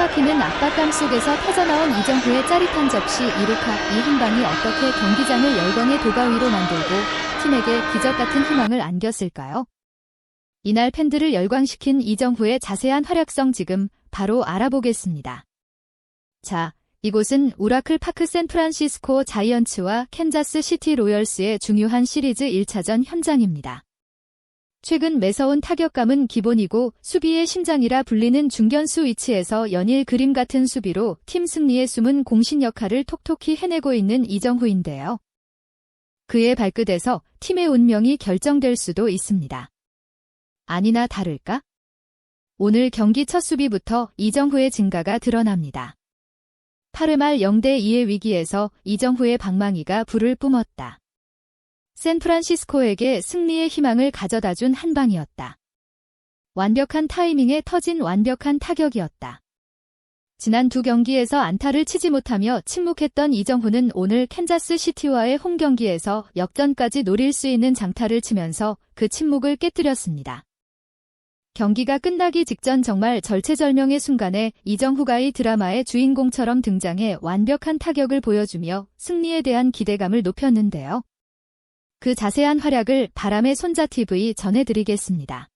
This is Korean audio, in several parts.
막히는 압박감 속에서 터져나온 이정후의 짜릿한 접시 2루카. 이 한 방이 어떻게 경기장을 열광의 도가위로 만들고 팀에게 기적같은 희망을 안겼을까요? 이날 팬들을 열광시킨 이정후의 자세한 활약성 지금 바로 알아보겠습니다. 자, 이곳은 오라클 파크 샌프란시스코 자이언츠와 캔자스 시티 로열스의 중요한 시리즈 1차전 현장입니다. 최근 매서운 타격감은 기본이고 수비의 심장이라 불리는 중견수 위치에서 연일 그림 같은 수비로 팀 승리의 숨은 공신 역할을 톡톡히 해내고 있는 이정후인데요. 그의 발끝에서 팀의 운명이 결정될 수도 있습니다. 아니나 다를까? 오늘 경기 첫 수비부터 이정후의 진가가 드러납니다. 8회 말 0대2의 위기에서 이정후의 방망이가 불을 뿜었다. 샌프란시스코에게 승리의 희망을 가져다준 한 방이었다. 완벽한 타이밍에 터진 완벽한 타격이었다. 지난 두 경기에서 안타를 치지 못하며 침묵했던 이정후는 오늘 캔자스 시티와의 홈 경기에서 역전까지 노릴 수 있는 장타를 치면서 그 침묵을 깨뜨렸습니다. 경기가 끝나기 직전 정말 절체절명의 순간에 이정후가 이 드라마의 주인공처럼 등장해 완벽한 타격을 보여주며 승리에 대한 기대감을 높였는데요. 그 자세한 활약을 바람의 손자TV 전해드리겠습니다.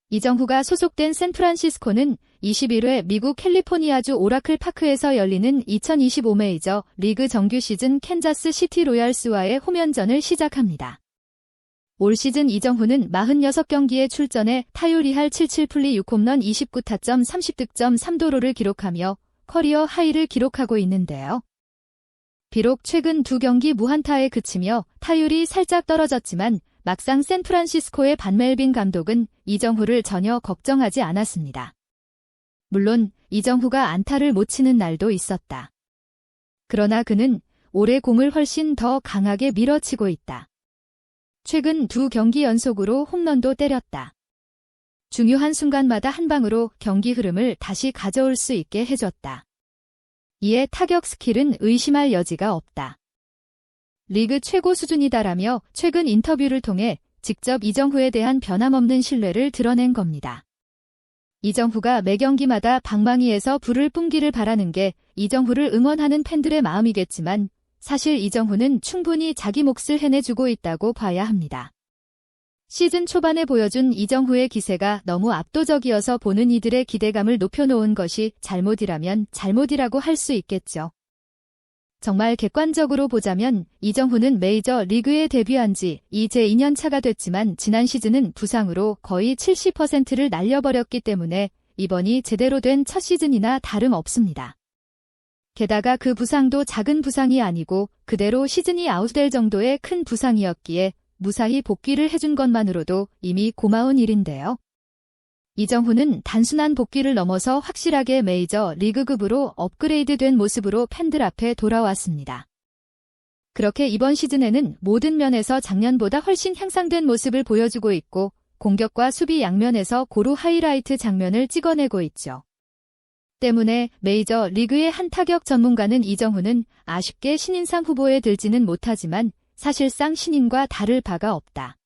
이정후가 소속된 샌프란시스코는 21회 미국 캘리포니아주 오라클 파크에서 열리는 2025 메이저 리그 정규 시즌 캔자스 시티 로얄스와의 홈연전을 시작합니다. 올 시즌 이정후는 46경기에 출전해 타율 2할 77풀리 6홈런 29타점 30득점 3도루를 기록하며 커리어 하이를 기록하고 있는데요. 비록 최근 두 경기 무안타에 그치며 타율이 살짝 떨어졌지만 막상 샌프란시스코의 반멜빈 감독은 이정후를 전혀 걱정하지 않았습니다. 물론 이정후가 안타를 못 치는 날도 있었다. 그러나 그는 올해 공을 훨씬 더 강하게 밀어치고 있다. 최근 두 경기 연속으로 홈런도 때렸다. 중요한 순간마다 한 방으로 경기 흐름을 다시 가져올 수 있게 해줬다. 이에 타격 스킬은 의심할 여지가 없다. 리그 최고 수준이다라며 최근 인터뷰를 통해 직접 이정후에 대한 변함없는 신뢰를 드러낸 겁니다. 이정후가 매 경기마다 방망이에서 불을 뿜기를 바라는 게 이정후를 응원하는 팬들의 마음이겠지만 사실 이정후는 충분히 자기 몫을 해내주고 있다고 봐야 합니다. 시즌 초반에 보여준 이정후의 기세가 너무 압도적이어서 보는 이들의 기대감을 높여놓은 것이 잘못이라면 잘못이라고 할 수 있겠죠. 정말 객관적으로 보자면 이정후는 메이저 리그에 데뷔한 지 이제 2년 차가 됐지만 지난 시즌은 부상으로 거의 70%를 날려버렸기 때문에 이번이 제대로 된 첫 시즌이나 다름없습니다. 게다가 그 부상도 작은 부상이 아니고 그대로 시즌이 아웃될 정도의 큰 부상이었기에 무사히 복귀를 해준 것만으로도 이미 고마운 일인데요. 이정후는 단순한 복귀를 넘어서 확실하게 메이저 리그급으로 업그레이드된 모습으로 팬들 앞에 돌아왔습니다. 그렇게 이번 시즌에는 모든 면에서 작년보다 훨씬 향상된 모습을 보여주고 있고 공격과 수비 양면에서 고루 하이라이트 장면을 찍어내고 있죠. 때문에 메이저 리그의 한 타격 전문가는 이정후는 아쉽게 신인상 후보에 들지는 못하지만 사실상 신인과 다를 바가 없다.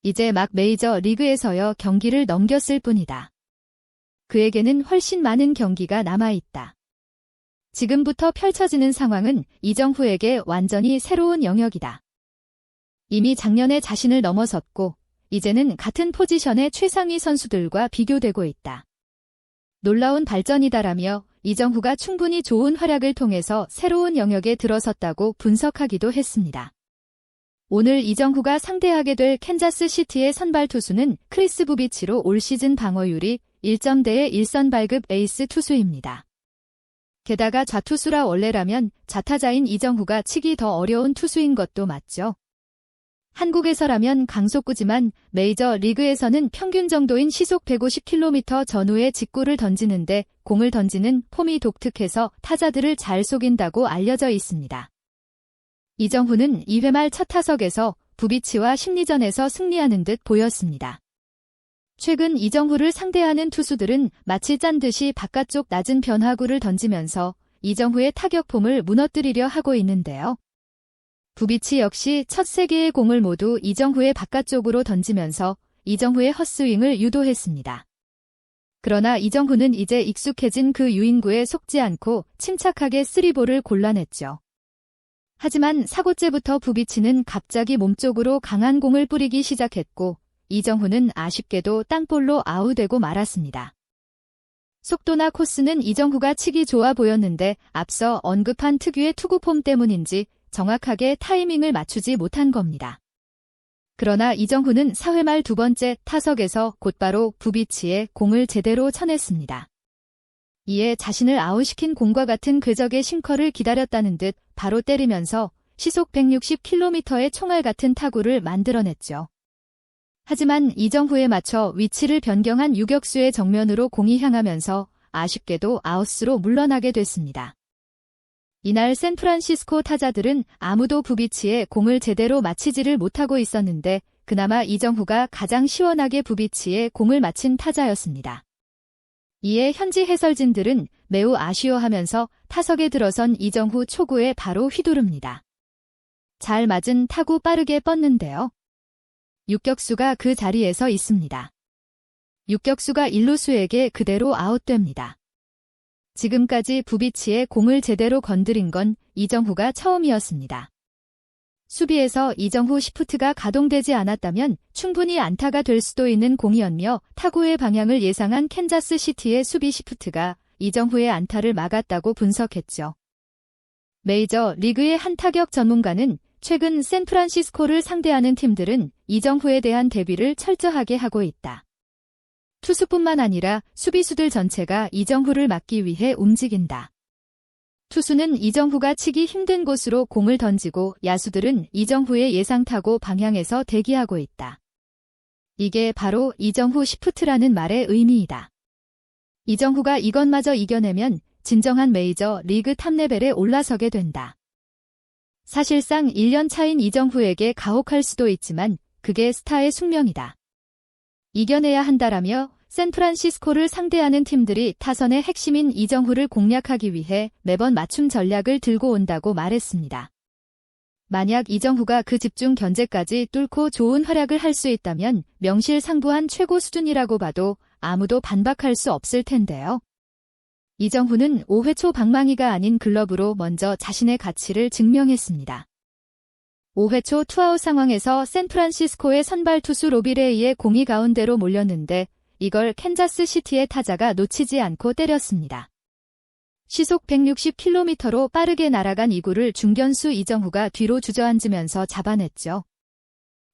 이제 막 메이저 리그에서여 경기를 넘겼을 뿐이다. 그에게는 훨씬 많은 경기가 남아있다. 지금부터 펼쳐지는 상황은 이정후에게 완전히 새로운 영역이다. 이미 작년에 자신을 넘어섰고 이제는 같은 포지션의 최상위 선수들과 비교되고 있다. 놀라운 발전이다라며 이정후가 충분히 좋은 활약을 통해서 새로운 영역에 들어섰다고 분석하기도 했습니다. 오늘 이정후가 상대하게 될 캔자스 시티의 선발 투수는 크리스 부비치로 올 시즌 방어율이 1점대의 1선 발급 에이스 투수입니다. 게다가 좌투수라 원래라면 좌타자인 이정후가 치기 더 어려운 투수인 것도 맞죠. 한국에서라면 강속구지만 메이저 리그에서는 평균 정도인 시속 150km 전후의 직구를 던지는데 공을 던지는 폼이 독특해서 타자들을 잘 속인다고 알려져 있습니다. 이정후는 2회 말 첫 타석에서 부비치와 심리전에서 승리하는 듯 보였습니다. 최근 이정후를 상대하는 투수들은 마치 짠 듯이 바깥쪽 낮은 변화구를 던지면서 이정후의 타격폼을 무너뜨리려 하고 있는데요. 부비치 역시 첫 3개의 공을 모두 이정후의 바깥쪽으로 던지면서 이정후의 헛스윙을 유도했습니다. 그러나 이정후는 이제 익숙해진 그 유인구에 속지 않고 침착하게 쓰리볼을 골라냈죠. 하지만 4구째부터 부비치는 갑자기 몸쪽으로 강한 공을 뿌리기 시작했고 이정후는 아쉽게도 땅볼로 아웃되고 말았습니다. 속도나 코스는 이정후가 치기 좋아 보였는데 앞서 언급한 특유의 투구폼 때문인지 정확하게 타이밍을 맞추지 못한 겁니다. 그러나 이정후는 4회 말 두 번째 타석에서 곧바로 부비치에 공을 제대로 쳐냈습니다. 이에 자신을 아웃시킨 공과 같은 궤적의 싱커를 기다렸다는 듯 바로 때리면서 시속 160km의 총알 같은 타구를 만들어냈죠. 하지만 이정후에 맞춰 위치를 변경한 유격수의 정면으로 공이 향하면서 아쉽게도 아웃으로 물러나게 됐습니다. 이날 샌프란시스코 타자들은 아무도 부비치에 공을 제대로 맞히지를 못하고 있었는데 그나마 이정후가 가장 시원하게 부비치에 공을 맞힌 타자였습니다. 이에 현지 해설진들은 매우 아쉬워하면서 타석에 들어선 이정후 초구에 바로 휘두릅니다. 잘 맞은 타구 빠르게 뻗는데요. 유격수가 그 자리에서 있습니다. 유격수가 일루수에게 그대로 아웃됩니다. 지금까지 부비치에 공을 제대로 건드린 건 이정후가 처음이었습니다. 수비에서 이정후 시프트가 가동되지 않았다면 충분히 안타가 될 수도 있는 공이었며 타구의 방향을 예상한 캔자스 시티의 수비 시프트가 이정후의 안타를 막았다고 분석했죠. 메이저 리그의 한 타격 전문가는 최근 샌프란시스코를 상대하는 팀들은 이정후에 대한 대비를 철저하게 하고 있다. 투수뿐만 아니라 수비수들 전체가 이정후를 막기 위해 움직인다. 투수는 이정후가 치기 힘든 곳으로 공을 던지고 야수들은 이정후의 예상타구 방향에서 대기하고 있다. 이게 바로 이정후 시프트라는 말의 의미이다. 이정후가 이것마저 이겨내면 진정한 메이저 리그 탑레벨에 올라서게 된다. 사실상 1년 차인 이정후에게 가혹할 수도 있지만 그게 스타의 숙명이다. 이겨내야 한다라며 샌프란시스코를 상대하는 팀들이 타선의 핵심인 이정후를 공략하기 위해 매번 맞춤 전략을 들고 온다고 말했습니다. 만약 이정후가 그 집중 견제까지 뚫고 좋은 활약을 할 수 있다면 명실상부한 최고 수준이라고 봐도 아무도 반박할 수 없을 텐데요. 이정후는 5회 초 방망이가 아닌 글러브로 먼저 자신의 가치를 증명했습니다. 5회 초 투아웃 상황에서 샌프란시스코의 선발 투수 로비레이의 공이 가운데로 몰렸는데 이걸 캔자스 시티의 타자가 놓치지 않고 때렸습니다. 시속 160km로 빠르게 날아간 이구를 중견수 이정후가 뒤로 주저앉으면서 잡아냈죠.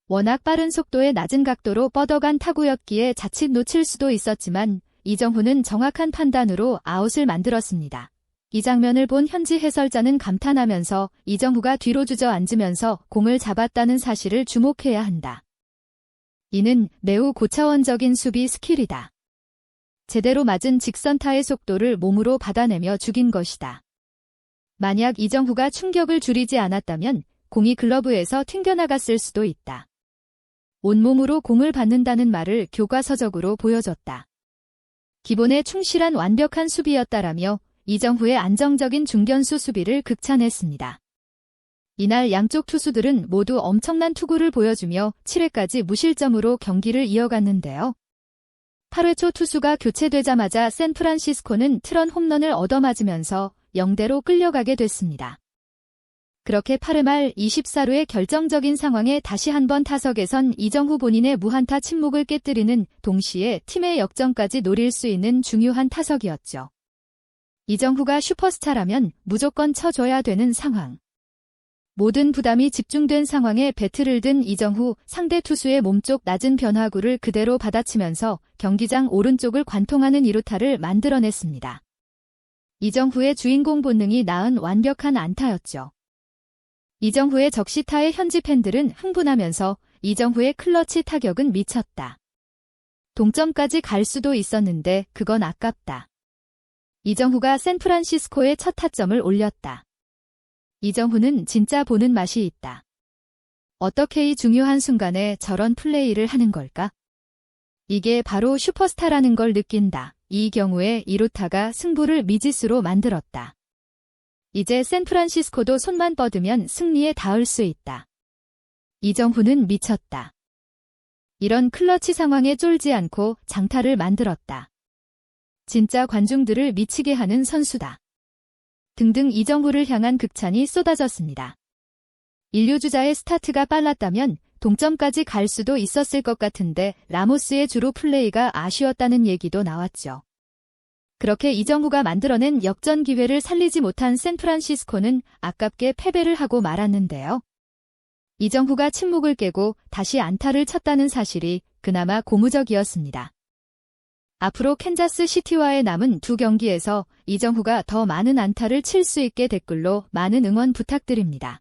워낙 빠른 속도에 낮은 각도로 뻗어간 타구였기에 자칫 놓칠 수도 있었지만 이정후는 정확한 판단으로 아웃을 만들었습니다. 이 장면을 본 현지 해설자는 감탄하면서 이정후가 뒤로 주저앉으면서 공을 잡았다는 사실을 주목해야 한다. 이는 매우 고차원적인 수비 스킬이다. 제대로 맞은 직선타의 속도를 몸으로 받아내며 죽인 것이다. 만약 이정후가 충격을 줄이지 않았다면 공이 글러브에서 튕겨나갔을 수도 있다. 온몸으로 공을 받는다는 말을 교과서적으로 보여줬다. 기본에 충실한 완벽한 수비였다라며 이정후의 안정적인 중견수 수비를 극찬했습니다. 이날 양쪽 투수들은 모두 엄청난 투구를 보여주며 7회까지 무실점으로 경기를 이어갔는데요. 8회 초 투수가 교체되자마자 샌프란시스코는 트런 홈런을 얻어맞으면서 0대로 끌려가게 됐습니다. 그렇게 8회 말 24루의 결정적인 상황에 다시 한번 타석에선 이정후 본인의 무한타 침묵을 깨뜨리는 동시에 팀의 역전까지 노릴 수 있는 중요한 타석이었죠. 이정후가 슈퍼스타라면 무조건 쳐줘야 되는 상황. 모든 부담이 집중된 상황에 배트를 든 이정후 상대 투수의 몸쪽 낮은 변화구를 그대로 받아치면서 경기장 오른쪽을 관통하는 2루타를 만들어냈습니다. 이정후의 주인공 본능이 낳은 완벽한 안타였죠. 이정후의 적시타에 현지 팬들은 흥분하면서 이정후의 클러치 타격은 미쳤다. 동점까지 갈 수도 있었는데 그건 아깝다. 이정후가 샌프란시스코의 첫 타점을 올렸다. 이정후는 진짜 보는 맛이 있다. 어떻게 이 중요한 순간에 저런 플레이를 하는 걸까? 이게 바로 슈퍼스타라는 걸 느낀다. 이 경우에 2루타가 승부를 미지수로 만들었다. 이제 샌프란시스코도 손만 뻗으면 승리에 닿을 수 있다. 이정후는 미쳤다. 이런 클러치 상황에 쫄지 않고 장타를 만들었다. 진짜 관중들을 미치게 하는 선수다. 등등 이정후를 향한 극찬이 쏟아졌습니다. 인류주자의 스타트가 빨랐다면 동점까지 갈 수도 있었을 것 같은데 라모스의 주루 플레이가 아쉬웠다는 얘기도 나왔죠. 그렇게 이정후가 만들어낸 역전 기회를 살리지 못한 샌프란시스코는 아깝게 패배를 하고 말았는데요. 이정후가 침묵을 깨고 다시 안타를 쳤다는 사실이 그나마 고무적이었습니다. 앞으로 캔자스 시티와의 남은 두 경기에서 이정후가 더 많은 안타를 칠 수 있게 댓글로 많은 응원 부탁드립니다.